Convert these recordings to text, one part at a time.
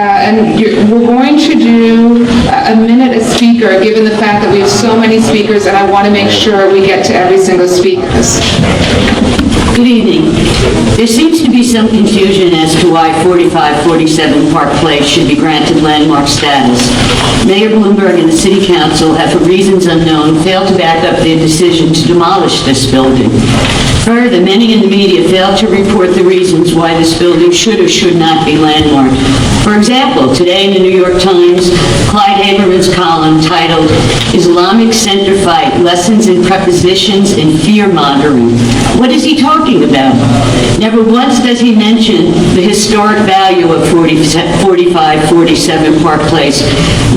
and we're going to do a minute a speaker, given the fact that we have so many speakers, and I want to make sure we get to every single speaker. Good evening. There seems to be some confusion as to why 4547 Park Place should be granted landmark status. Mayor Bloomberg and the City Council have, for reasons unknown, failed to back up their decision to demolish this building. Further, many in the media failed to report the reasons why this building should or should not be landmarked. For example, today in the New York Times, Clyde Haberman's column titled Islamic Center Fight, Lessons in Prepositions and Fear-Mongering. What is he talking about? Never once does he mention the historic value of 4547 Park Place.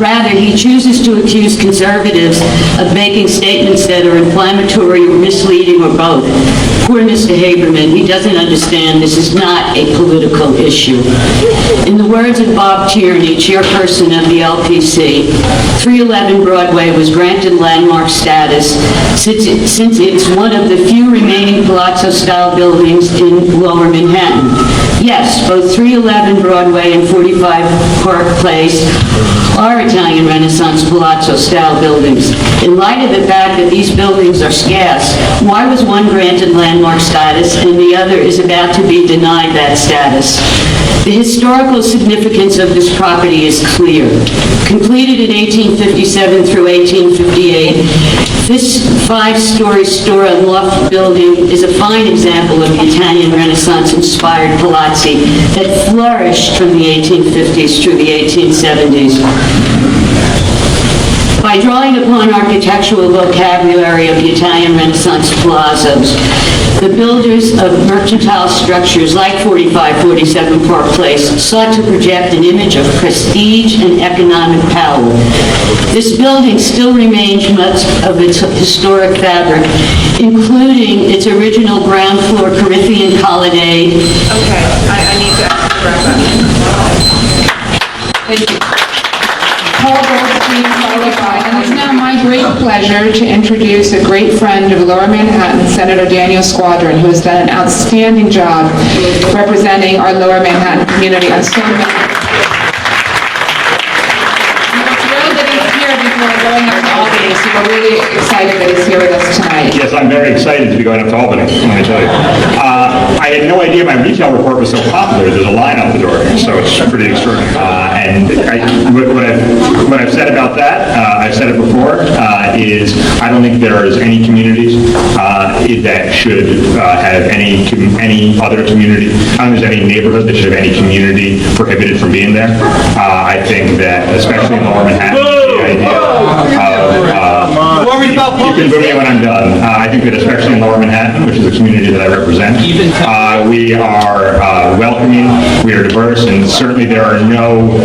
Rather, he chooses to accuse conservatives of making statements that are inflammatory or misleading or both. Poor Mr. Haberman, he doesn't understand this is not a political issue. In the words of Bob Tierney, chairperson of the LPC, 311 Broadway was granted landmark status since it's one of the few remaining palazzo-style buildings in Lower Manhattan. Yes, both 311 Broadway and 45 Park Place are Italian Renaissance palazzo-style buildings. In light of the fact that these buildings are scarce, why was one granted landmark status and the other is about to be denied that status? The historical significance of this property is clear. Completed in 1857 through 1858, this five-story store and loft building is a fine example of the Italian Renaissance-inspired palazzi that flourished from the 1850s through the 1870s. By drawing upon architectural vocabulary of the Italian Renaissance palazzos, the builders of mercantile structures like 4547 Park Place sought to project an image of prestige and economic power. This building still remains much of its historic fabric, including its original ground floor Corinthian colonnade. Okay, I need to ask you about that. Thank you. And it's now my great pleasure to introduce a great friend of Lower Manhattan, Senator Daniel Squadron, who has done an outstanding job representing our Lower Manhattan community on so many. We're thrilled that he's here before going up to Albany, so we're really excited that he's here with us tonight. Yes, I'm very excited to be going up to Albany, let me tell you. I had no idea my retail report was so popular. There's a line out the door, so it's pretty extraordinary. What I've said about that, I've said it before, is I don't think there is any communities that should have any other community. I don't think there's any neighborhood that should have any community prohibited from being there. I think that, especially in Lower Manhattan, the idea you can boo me when I'm done. I think that especially in Lower Manhattan, which is a community that I represent, we are welcoming, we are diverse, and certainly there are no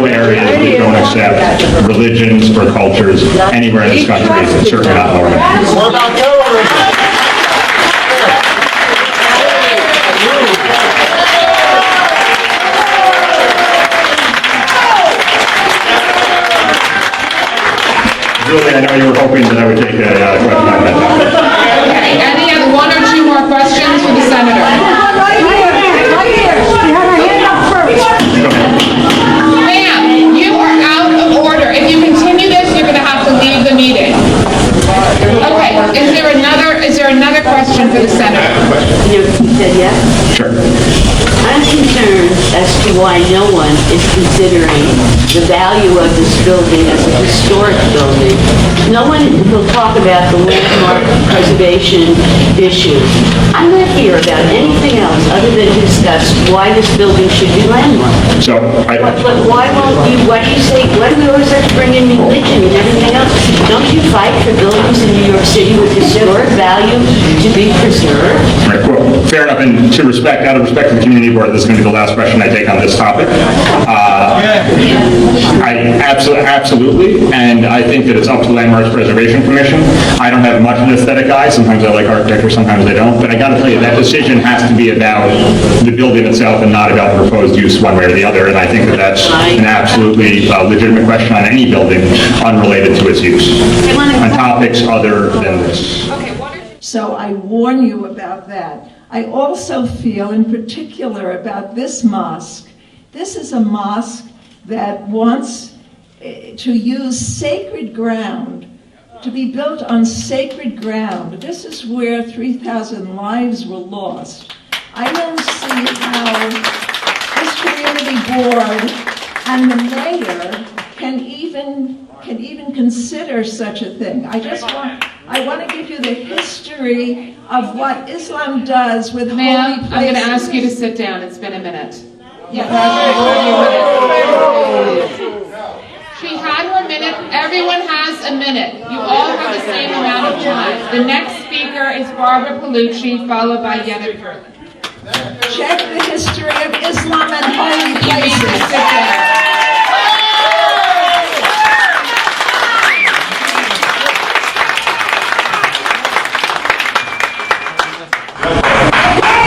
areas that don't accept religions or cultures anywhere in this country, certainly not in Lower Manhattan. What about terrorism? Julie, I know you were hoping that I would take a question on that. Okay, any other one or two more questions for the senator? Ma'am, you are out of order. If you continue this, you're going to have to leave the meeting. Okay, is there another question for the senator? You said yes? Sure. I'm concerned as to why no one is considering the value of this building as a historic building. No one will talk about the landmark preservation issue. I'm not here about anything else other than to discuss why this building should be landmarked. So, But why won't you, why do you say, why do we always have to bring in religion and everything else? Don't you fight for buildings in New York City with historic value to be preserved? right, well, fair enough, and out of respect to the community board, this is going to be the last question I take on this topic. I absolutely, and I think that it's up to the Landmarks Preservation Commission. I don't have much of an aesthetic eye. Sometimes I like architecture, sometimes I don't. But I got to tell you, that decision has to be about the building itself and not about the proposed use one way or the other. And I think that that's an absolutely legitimate question on any building unrelated to its use, on topics other than this. So I warn you about that. I also feel in particular about this mosque. This is a mosque that wants to use sacred ground, to be built on sacred ground. This is where 3,000 lives were lost. I don't see how this community board and the mayor can even consider such a thing. I want to give you the history of what Islam does with holy Ma'am, places. I'm going to ask you to sit down. It's been a minute. Yeah. She had her minute. Everyone has a minute. You all have the same amount of time. The next speaker is Barbara Palucci, followed by Yetta Curlin. Check the history of Islam and holy You need to places. sit down.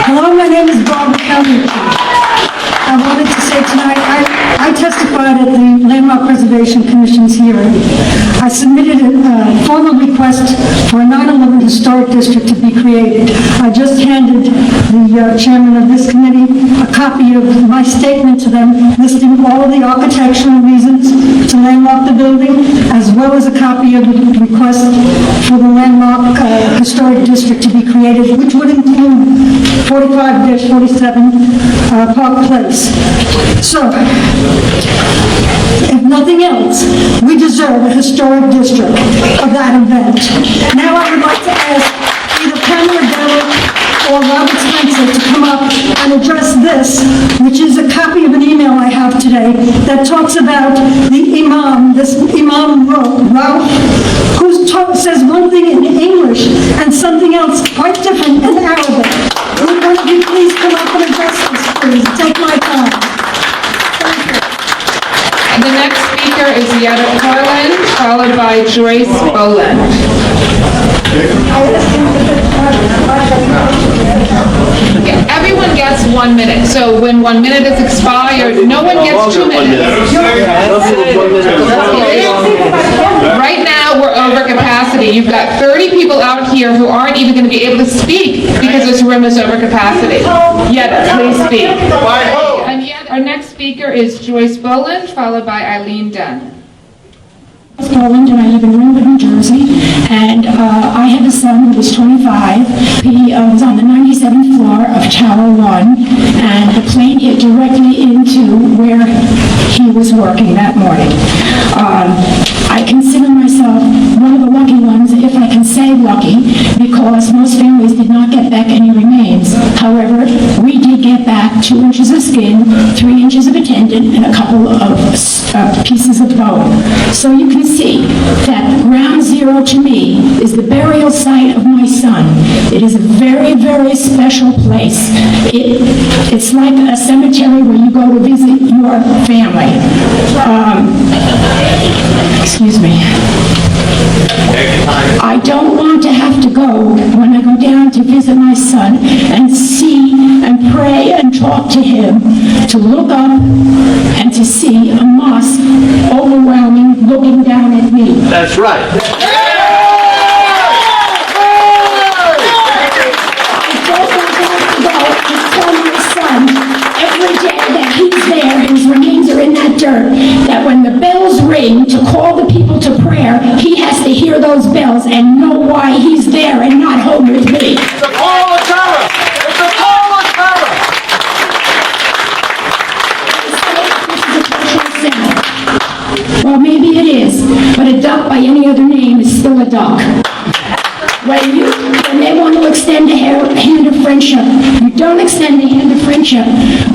Hello, my name is Barbara Palucci. I wanted to say tonight, I testified at the Landmark Preservation Commission's hearing. I submitted a formal request for a 9/11 historic district to be created. I just handed the chairman of this committee a copy of my statement to them, listing all of the architectural reasons to landmark the building, as well as a copy of the request for the Landmark Historic District to be created, which would include 45-47 Park Place. So, if nothing else, we deserve a historic district for that event. Now I would like to ask either Pamela Bell or Robert Spencer to come up and address this, which is a copy of an email I have today that talks about the imam, this Imam Ralph, who says one thing in English and something else quite different in Arabic. Would one of you please come up and address this, please? Take my time. Thank you. The next speaker is Yetta Curlin, followed by Joyce Boland. Everyone gets 1 minute, so when 1 minute is expired, no one gets 2 minutes. Right now, we're over capacity. You've got 30 people out here who aren't even going to be able to speak because this room is over capacity. Yetta, please speak. And Yetta, our next speaker is Joyce Boland, followed by Eileen Dunn. Poland, and I live in Ringwood, New Jersey, and I have a son who was 25. He was on the 97th floor of Tower 1, and the plane hit directly into where he was working that morning. I consider myself one of the lucky ones, if I can say lucky, because most families did not get back any remains. However, we did get back 2 inches of skin, 3 inches of a tendon, and a couple of pieces of bone. So you can see that ground zero to me is the burial site of my son. It is a very, very special place. It's like a cemetery where you go to visit your family. Excuse me. I don't want to have to go when I go down to visit my son and see and pray and talk to him, to look up and to see a mosque overwhelming, looking down at me. That's right. I don't want to have to go and tell my son every day that he's there, his remains are in that dirt, that when the bells ring to call the people to prayer, he has to hear those bells and know why he's there and not home with me. It's a call of terror. It's a call of terror. Well, maybe it is, but a duck by any other name is still a duck. When they want to extend a hand of friendship, you don't extend a hand of friendship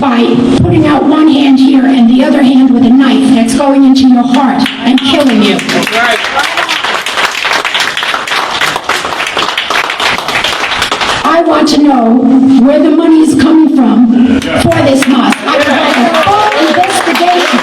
by putting out one hand here and the other hand with a knife that's going into your heart and killing you. That's right. I want to know where the money is coming from for this mosque. I would like a full investigation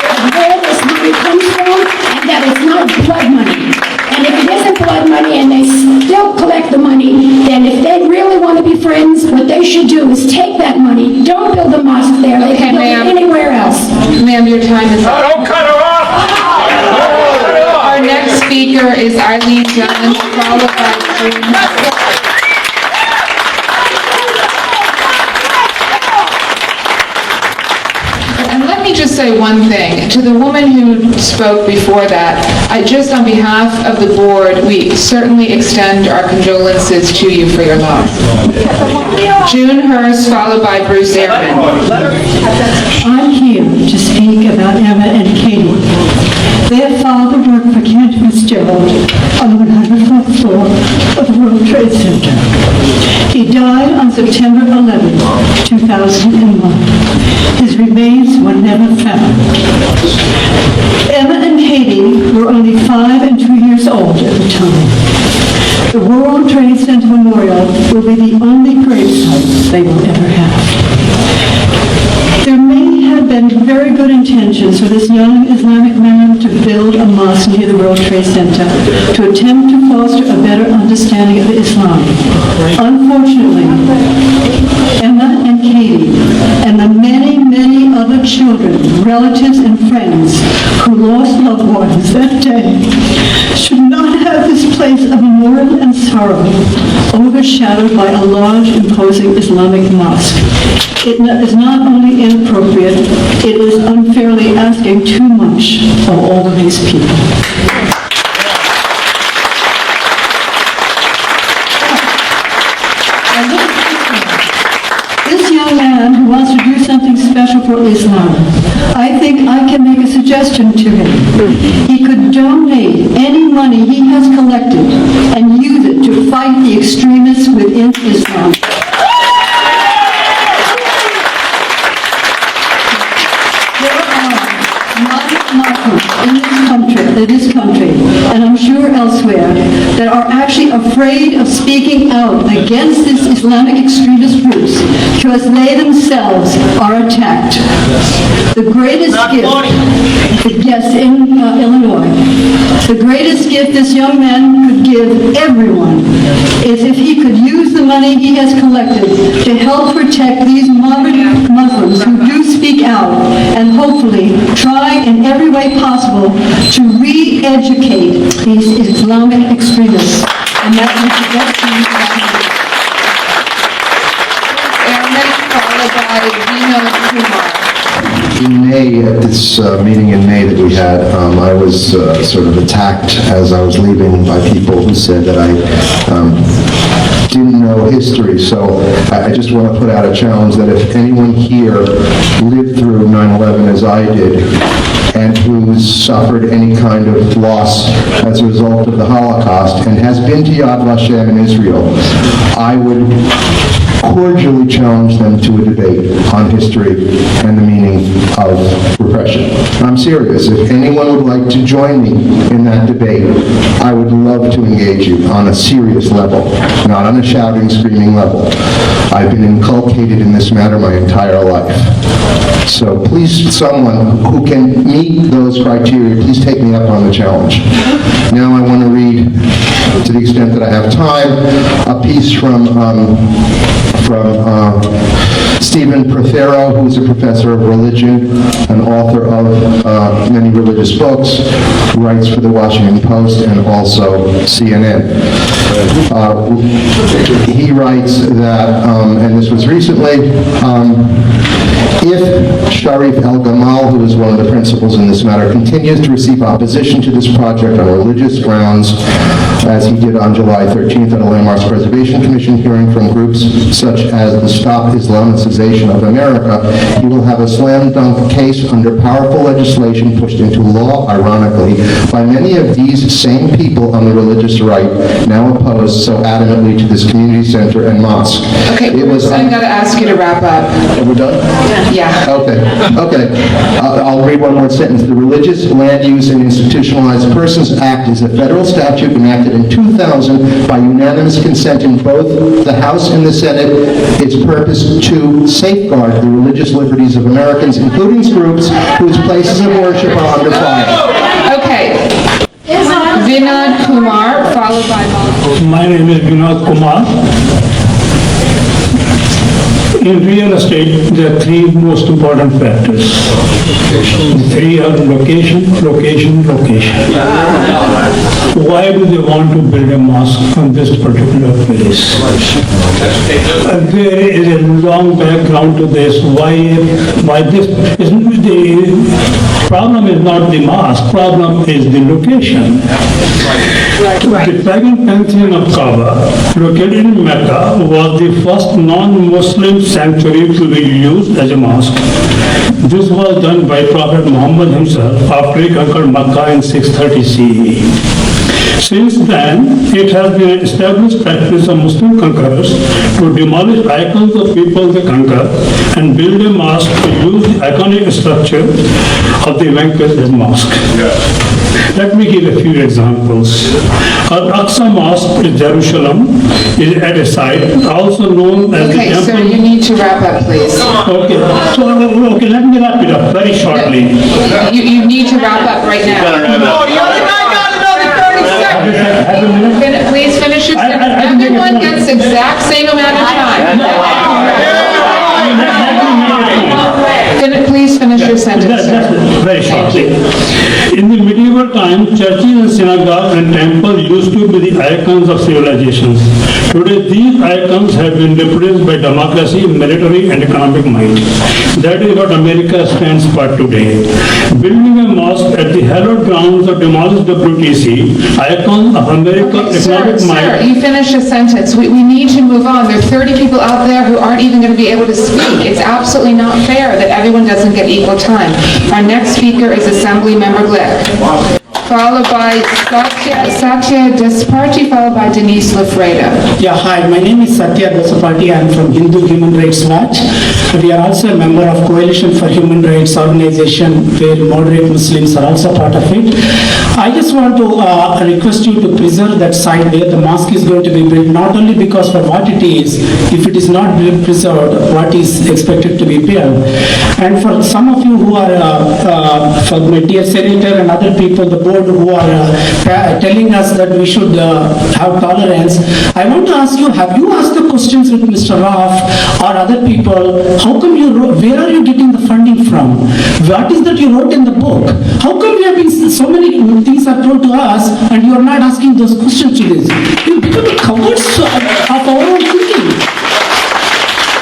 of where this money comes from and that it's not blood money. And if it isn't blood money and they still collect the money, then if they really want to be friends, what they should do is take that money, don't build a mosque there, they can build it anywhere else. Ma'am, your time is up. Don't cut her off. Our next speaker is Eileen Dunn, followed by June. And let me just say one thing. To the woman who spoke before that, just on behalf of the board, we certainly extend our condolences to you for your loss. June Hurst, followed by Bruce Airman. I'm here to speak about Emma and Katie. Their father worked for Kent Fitzgerald on the 104th floor of the World Trade Center. He died on September 11, 2001. His remains were never found. Emma and Katie were only 5 and 2 years old at the time. The World Trade Center Memorial will be the only gravesite they will ever have. There may have been very good intentions for this young Islamic man to build a mosque near the World Trade Center to attempt to foster a better understanding of Islam. Unfortunately, Emma and Katie and the many, many other children, relatives, and friends who lost loved ones that day should not have this place of mourning and sorrow overshadowed by a large, imposing Islamic mosque. It is not only inappropriate, it is unfairly asking too much of all of these people. This young man who wants to do something special for Islam, I think I can make a suggestion to him. He could donate any money he has collected and use it to fight the extremists within Islam. In this country, and I'm sure elsewhere, that are actually afraid of speaking out against these Islamic extremist groups because they themselves are attacked. The greatest gift, yes, in Illinois, the greatest gift this young man could give everyone is if he could use the money he has collected to help protect these moderate Muslims who do speak out and hopefully try in every way possible to re-educate these Islamic extremists. And that is the best thing we can do. Airman, followed by Vinod Kumar. In May, at this meeting in May that we had, I was sort of attacked as I was leaving by people who said that I didn't know history. So I just want to put out a challenge that if anyone here lived through 9/11 as I did, and who's suffered any kind of loss as a result of the Holocaust and has been to Yad Vashem in Israel, I would cordially challenge them to a debate on history and the meaning of repression. I'm serious. If anyone would like to join me in that debate, I would love to engage you on a serious level, not on a shouting, screaming level. I've been inculcated in this matter my entire life. So please, someone who can meet those criteria, please take me up on the challenge. Now I want to read, to the extent that I have time, a piece from Stephen Prothero, who's a professor of religion, an author of many religious books, writes for the Washington Post and also CNN. He writes that, and this was recently, if Sharif El-Gamal, who is one of the principals in this matter, continues to receive opposition to this project on religious grounds, as he did on July 13th at a Landmarks Preservation Commission hearing from groups such as the Stop Islamicization of America, he will have a slam dunk case under powerful legislation pushed into law, ironically, by many of these same people on the religious right, now opposed so adamantly to this community center and mosque. Okay, I'm going to ask you to wrap up. Are we done? Yeah. Okay. I'll read one more sentence. The Religious Land Use and Institutionalized Persons Act is a federal statute enacted in 2000 by unanimous consent in both the House and the Senate. Its purpose to safeguard the religious liberties of Americans, including groups whose places of worship are under fire. Okay. Vinod Kumar, followed by Molly. My name is Vinod Kumar. In real estate, there are three most important factors. The three are location, location, location. why do they want to build a mosque on this particular place? There is a long background to this. Why this? The problem is not the mosque, problem is the location. The pagan pantheon of Kaaba, located in Mecca, was the first non-Muslim sanctuary to be used as a mosque. This was done by Prophet Muhammad himself after he conquered Mecca in 630 CE. Since then, it has been an established practice of Muslim conquerors to demolish icons of people they conquer and build a mosque to use the iconic structure of the vanquished as mosque. Let me give a few examples. Al-Aqsa Mosque in Jerusalem is at a site also known as the Okay, temple. sir, you need to wrap up, please. Okay, okay, let me wrap it up very shortly. You need to wrap up right now. Oh, you only got another 30 seconds. Have a minute. Please finish your sentence. Everyone gets the exact same amount of time. Please finish your sentence, sir. Very shortly. In the medieval time, churches and synagogues and temples used to be the icons of civilizations. Today, these icons have been replaced by democracy, military, and economic might. That is what America stands for today. Building a mosque at the hallowed grounds of demolished WTC, icons of America's economic Sir, might. you finished your sentence. We need to move on. There are 30 people out there who aren't even going to be able to speak. It's absolutely not fair that everyone doesn't get equal time. Our next speaker is Assembly Member Glick, followed by Satya Desparti, followed by Denise Lafreda. Yeah, hi, my name is Satya Desparti. I am from Hindu Human Rights Watch. We are also a member of Coalition for Human Rights organization where moderate Muslims are also part of it. I just want to request you to preserve that site where the mosque is going to be built, not only because for what it is, if it is not preserved, what is expected to be built. And for some of you who are, for my dear Senator and other people, the board who are telling us that we should have tolerance, I want to ask you, have you asked the questions with Mr. Raff or other people, how come you wrote, where are you getting the funding from? What is that you wrote in the book? How come you have been, so many things are told to us and you are not asking those questions to this? You become a cowards of our own thinking.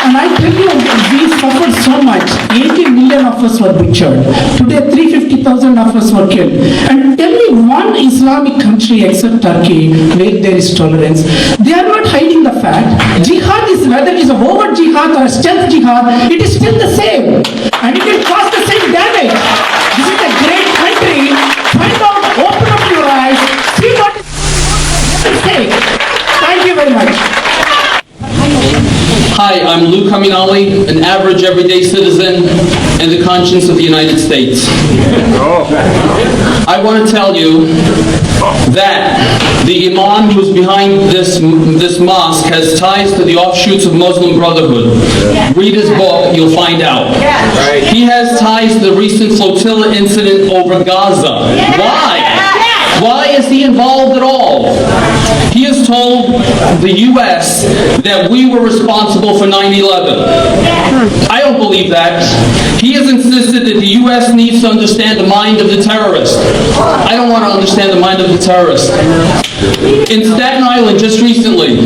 And I tell you, we suffered so much. 80 million of us were butchered. Today, 350,000 of us were killed. And tell me one Islamic country except Turkey where there is tolerance. They are not hiding the fact. Jihad is, whether it is a overt jihad or a stealth jihad, it is still the same. And it will cause the same damage. This is a great country. Find out, open up your eyes, see what is at stake. Thank you very much. Hi, I'm Lou Caminali, an average everyday citizen and the conscience of the United States. I want to tell you that the imam who's behind this mosque has ties to the offshoots of Muslim Brotherhood. Read his book, you'll find out. He has ties to the recent flotilla incident over Gaza. Why? Why is he involved at all? He has told the U.S. that we were responsible for 9/11. I don't believe that. He has insisted that the U.S. needs to understand the mind of the terrorist. I don't want to understand the mind of the terrorist. In Staten Island, just recently,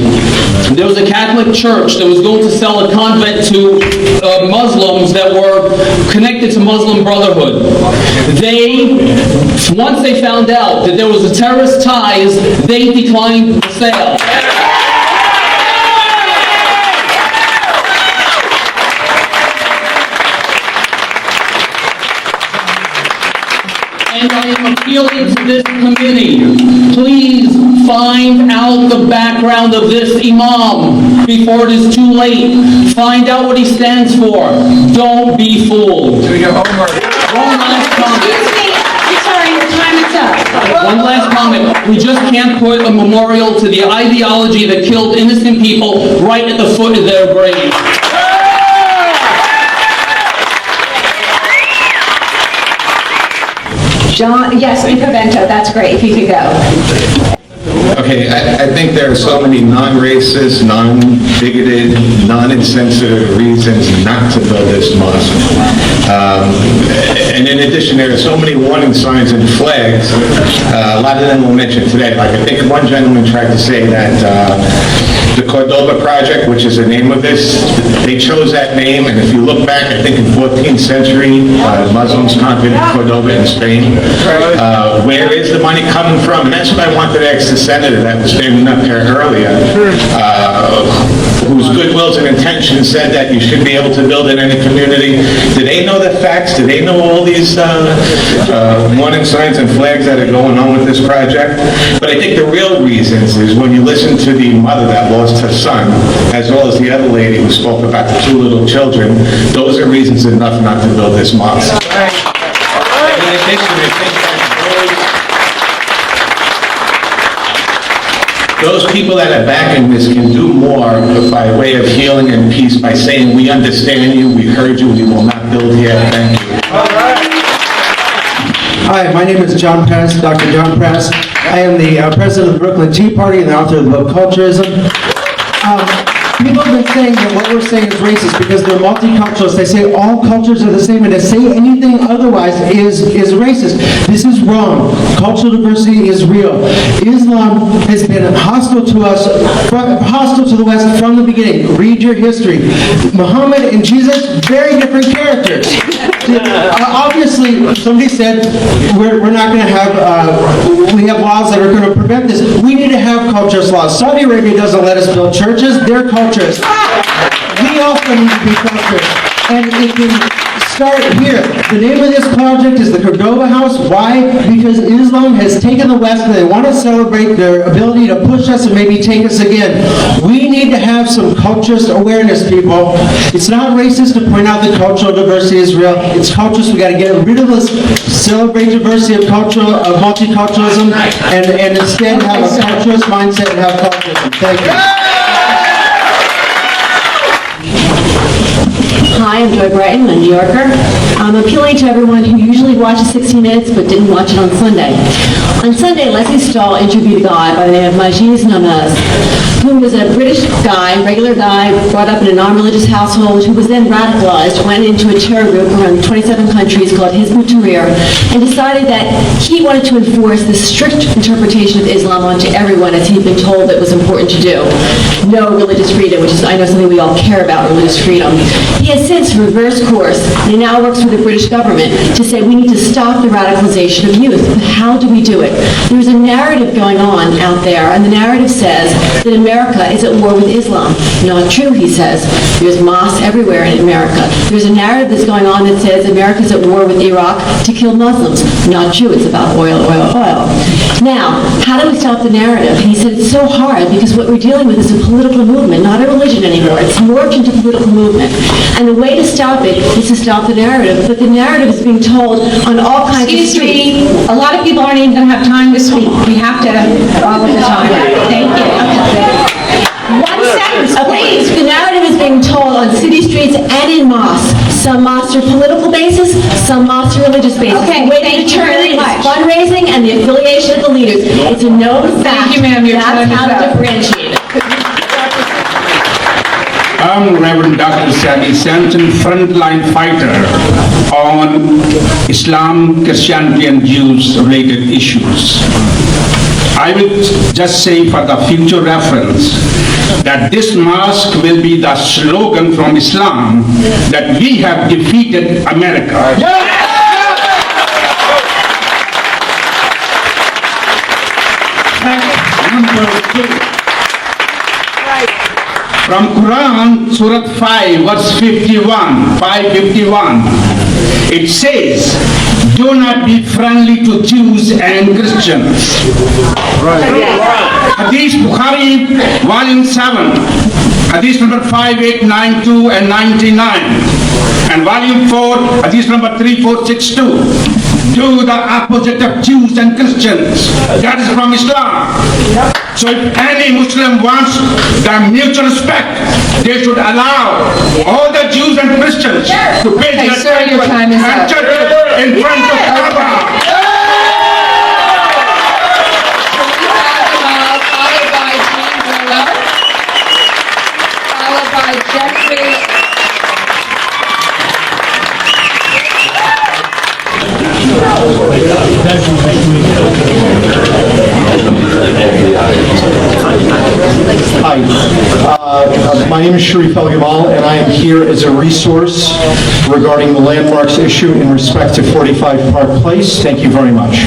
there was a Catholic church that was going to sell a convent to Muslims that were connected to Muslim Brotherhood. Once they found out that there was a terrorist ties, they declined the sale. And I am appealing to this committee, please find out the background of this imam before it is too late. Find out what he stands for. Don't be fooled. One last comment. Sorry, your time is up. One last comment. We just can't put a memorial to the ideology that killed innocent people right at the foot of their grave. John, yes, Pavento, that's great, if you could go. Okay, I think there are so many non-racist, non-bigoted, non-insensitive reasons not to build this mosque. And in addition, there are so many warning signs and flags. A lot of them we'll mention today. Like I think one gentleman tried to say that the Cordoba Project, which is the name of this, they chose that name, and if you look back, I think in 14th century, Muslims conquered Cordoba in Spain. Where is the money coming from? And that's what I wanted to ask the senator that was standing up here earlier, whose goodwills and intentions said that you should be able to build in any community. Do they know the facts? Do they know all these warning signs and flags that are going on with this project? But I think the real reasons is when you listen to the mother that lost her son, as well as the other lady who spoke about the 2 little children, those are reasons enough not to build this mosque. In addition, I think that those people that are backing this can do more by way of healing and peace by saying, we understand you, we heard you, we will not build here. Thank you. Hi, my name is John Press, Dr. John Press. I am the president of the Brooklyn Tea Party and the author of the book Culturism. People have been saying that what we're saying is racist because they're multiculturalists. They say all cultures are the same, and to say anything otherwise is racist. This is wrong. Cultural diversity is real. Islam has been hostile to us, hostile to the West from the beginning. Read your history. Muhammad and Jesus, very different characters. Obviously, somebody said we're not going to have, we have laws that are going to prevent this. We need to have culturist laws. Saudi Arabia doesn't let us build churches. They're culturists. We also need to be culturists. And it can start here. The name of this project is the Cordoba House. Why? Because Islam has taken the West and they want to celebrate their ability to push us and maybe take us again. We need to have some culturist awareness, people. It's not racist to point out that cultural diversity is real. It's culturist. We got to get rid of this celebrate diversity of multiculturalism and instead have a culturist mindset and have culturalism. Thank you. Hi, I'm Joy Brighton, I'm a New Yorker. I'm appealing to everyone who usually watches 60 Minutes but didn't watch it on Sunday. On Sunday, Leslie Stahl interviewed a guy by the name of Majid Namaz, who was a British guy, regular guy, brought up in a non-religious household, who was then radicalized, went into a terror group around 27 countries called Hizb ut-Tahrir, and decided that he wanted to enforce the strict interpretation of Islam onto everyone, as he'd been told it was important to do. No religious freedom, which is, I know, something we all care about, religious freedom. He has since reversed course, and he now works for the British government to say we need to stop the radicalization of youth. But how do we do it? There's a narrative going on out there, and the narrative says that America is at war with Islam. Not true, he says. There's mosques everywhere in America. There's a narrative that's going on that says America's at war with Iraq to kill Muslims. Not true, it's about oil, oil, oil. Now, how do we stop the narrative? And he said it's so hard because what we're dealing with is a political movement, not a religion anymore. It's morphed into a political movement. And the way to stop it is to stop the narrative. But the narrative is being told on all kinds of streets. A lot of people aren't even going to have time to speak. We have to follow the time. Thank you. One sentence, please. The narrative is being told on city streets and in mosques. Some mosques are political basis, some mosques are religious basis. Okay, the way to thank you determine very it much. is fundraising and the affiliation of the leaders. It's a known fact. Thank you, ma'am. Your time That's is how to up. differentiate it. I'm Reverend Dr. Sally Sampson, frontline fighter on Islam, Christianity, and Jews-related issues. I will just say for the future reference that this mosque will be the slogan from Islam that we have defeated America. Number 2. From Quran, Surah 5, verse 51, 551, it says, do not be friendly to Jews and Christians. Hadith Bukhari, volume 7, Hadith number 5892 and 99, and volume 4, Hadith number 3462. Do the opposite of Jews and Christians. That is from Islam. So if any Muslim wants the mutual respect, they should allow all the Jews and Christians to pay their taxes and churches in front of Kaaba. Followed by Jeffrey. Hi, my name is Sharif El-Gamal, and I am here as a resource regarding the landmarks issue in respect to 45 Park Place. Thank you very much.